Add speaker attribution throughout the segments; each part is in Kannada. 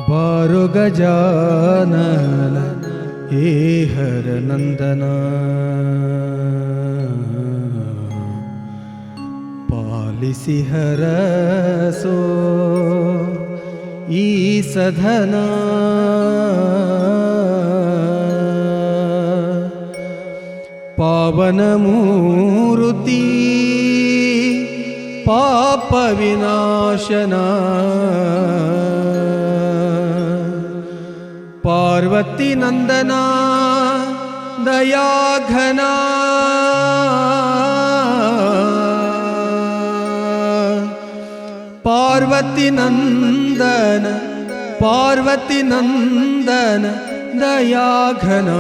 Speaker 1: ಬಾರೋ ಗಜಾನನ ಹೇ ಹರ ನಂದನ, ಪಾಲಿಸಿ ಹರಸೋ ಈ ಸಧನ. ಪಾವನ ಮೂರುತಿ ಪಾಪ ವಿನಾಶನ, ಪಾರ್ವತಿ ನಂದನ ದಯಾಘನ, ಪಾರ್ವತಿ ನಂದನ ಪಾರ್ವತಿ ನಂದನ ದಯಾಘನ.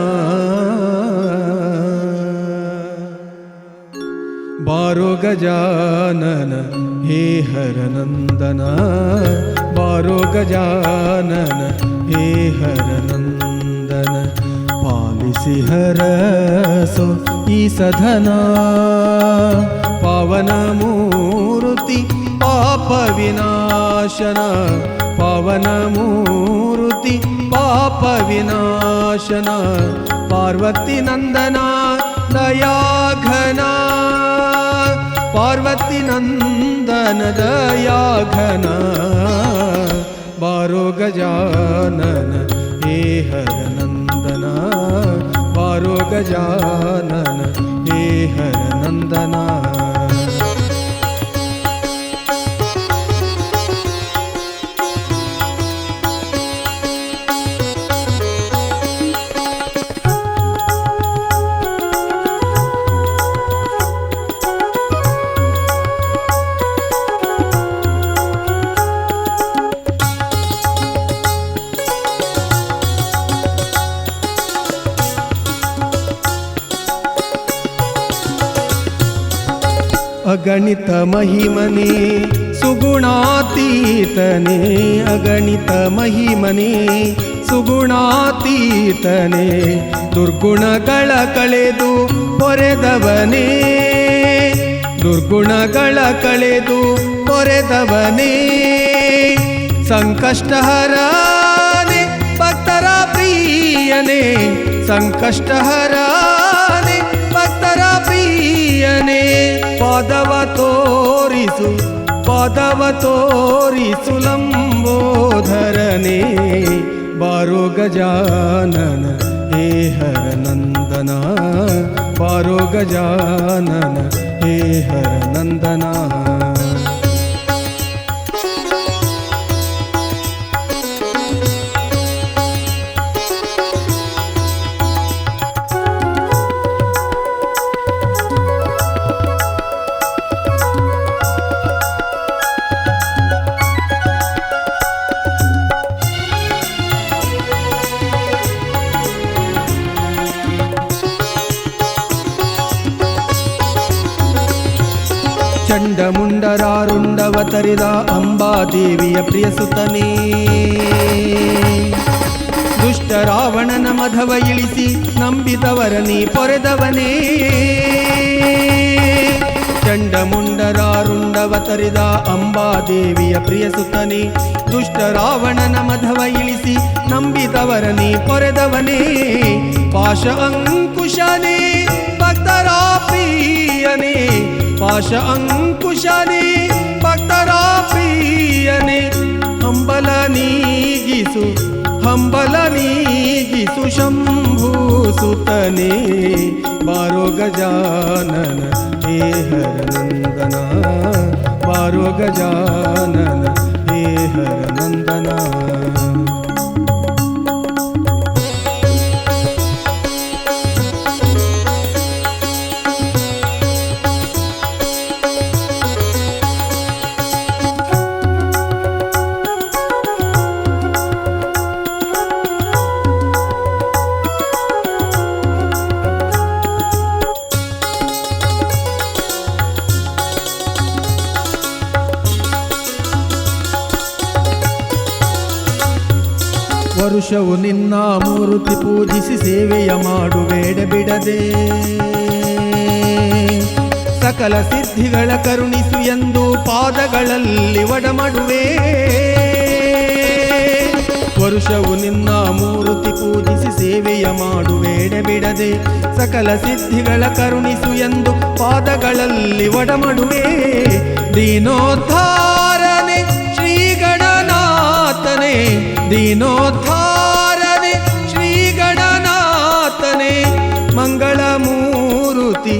Speaker 1: ಬಾರೋ ಗಜಾನನ ಹೇ ಹರ ನಂದನ, ಬಾರೋ ಗಜಾನನ ಹೇ ಹರ ನಂದನ, ಪಾಲಿಸಿ ಹರಸೋ ಈ ಸಧನ. ಪಾವನ ಮೂರುತಿ ಪಾಪ ವಿನಾಶನ, ಪಾವನ ಮೂರುತಿ ಪಾಪ ವಿನಾಶನ, ಪಾರ್ವತಿ ನಂದನ ದಯಾಘನ, ಪಾರ್ವತಿ ನಂದನ ದಯಾಘನ. ಬಾರೋ ಗಜಾನನ ಹೇ ಹರ ನಂದನ, ಬಾರೋ ಗಜಾನನ ಹೇ ಹರ ನಂದನ. ಅಗಣಿತ ಮಹಿಮನೆ ಸುಗುಣಾತೀತನೆ, ಅಗಣಿತ ಮಹಿಮನೆ ಸುಗುಣಾತೀತನೆ, ದುರ್ಗುಣಗಳ ಕಳೆದು ಪೊರೆದವನೇ, ದುರ್ಗುಣಗಳ ಕಳೆದು ಪೊರೆದವನೇ, ಸಂಕಷ್ಟಹರನೆ ಭಕ್ತರ ಪ್ರಿಯನೇ, ಸಂಕಷ್ಟಹರನೆ ಭಕ್ತರ ಪ್ರಿಯನೇ. ಪಾದವ ತೋರಿಸು ಪಾದವ ತೋರಿಸು ಲಂಬೋಧರನೇ, ಬಾರೋ ಗಜಾನನ ಹೇ ಹರ ನಂದನ, ಬಾರೋ ಗಜಾನನ ಹೇ ಹರ ನಂದನ. ಚಂಡಮುಂಡರಾರುಂಡವತರಿದ ಅಂಬಾದೇವಿಯ ಪ್ರಿಯಸುತನೇ, ದುಷ್ಟ ರಾವಣನ ಮಧವ ಇಳಿಸಿ ನಂಬಿದವರನಿ ಪೊರೆದವನೇ. ಚಂಡಮುಂಡರಾರುಂಡವತರಿದ ಅಂಬಾದೇವಿಯ ಪ್ರಿಯಸುತನೇ, ದುಷ್ಟ ರಾವಣನ ಮಧವ ಇಳಿಸಿ ನಂಬಿದವರನಿ ಪೊರೆದವನೇ. ಪಾಶ ಅಂಕುಶನೇ ಭಕ್ತರ ಪ್ರಿಯನೇ, ಪಾಶ ಅಂಕುಶನೇ ಭಕ್ತರ ಪ್ರಿಯನೇ, ಹಂಬಲ ನೀಗಿಸು ಹಂಬಲ ನೀಗಿಸು ಶಂಭೂಸುತನೇ, ಬಾರೋ ಗಜಾನನ ಹೇ ಹರ ನಂದನ, ಬಾರೋ ಗಜಾನನ ಹೇ ಹರ ನಂದನ. ವರುಷವು ನಿನ್ನ ಮೂರ್ತಿ ಪೂಜಿಸಿ ಸೇವೆಯ ಮಾಡುವೇಡ ಬಿಡದೆ, ಸಕಲ ಸಿದ್ಧಿಗಳ ಕರುಣಿಸು ಎಂದು ಪಾದಗಳಲ್ಲಿ ಒಡಮಡುವೆ. ವರುಷವು ನಿನ್ನ ಮೂರುತಿ ಪೂಜಿಸಿ ಸೇವೆಯ ಮಾಡುವೇಡ ಬಿಡದೆ. ಸಕಲ ಸಿದ್ಧಿಗಳ ಕರುಣಿಸು ಎಂದು ಪಾದಗಳಲ್ಲಿ ಒಡಮಡುವೆ. ದೀನೋದ್ಧಾರನೆ ಶ್ರೀ ಗಣನಾಥನೇ, ದೀನೋದ್ಧಾರನೆ ಶ್ರೀ ಗಣನಾಥನೇ. ಮಂಗಳಮೂರುತಿ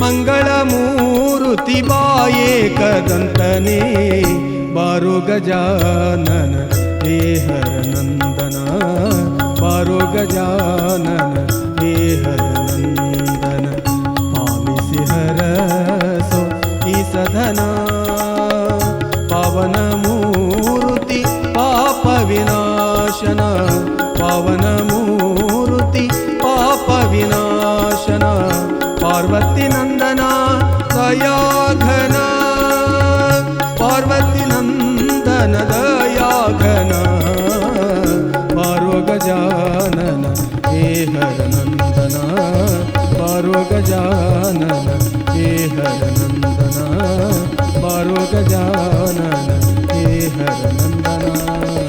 Speaker 1: ಮಂಗಳಮೂರುತಿ ಬಾಯೇಕದಂತನೇ. ಬಾರೋ ಗಜಾನನ ಹೇ ಹರನಂದನ, ಬಾರೋ ಗಜಾನನ ಹೇ ಹರನಂದನ. ಪಾಲಿಸಿ ಹರಸೋ ಈ ಸದನ, ಪಾವನ ಮೂರುತಿ ಪಾಪ ವಿನಾಶನ, ಪಾವನ ಮೂರುತಿ ಪಾಪ ವಿನಾಶನ. ಪಾರ್ವತಿ ನಂದನ ದಯಾಘನ, ಪಾರ್ವತಿ ನಂದನ ದಯಾಘನ. ಬಾರೋ ಗಜಾನನ ಹೇ ಹರನಂದನ, ಬಾರೋ ಗಜಾನನ ಹೇ ಹರನಂದನ, ಬಾರೋ ಗಜಾನನ ಹೇ ಹರನಂದನ.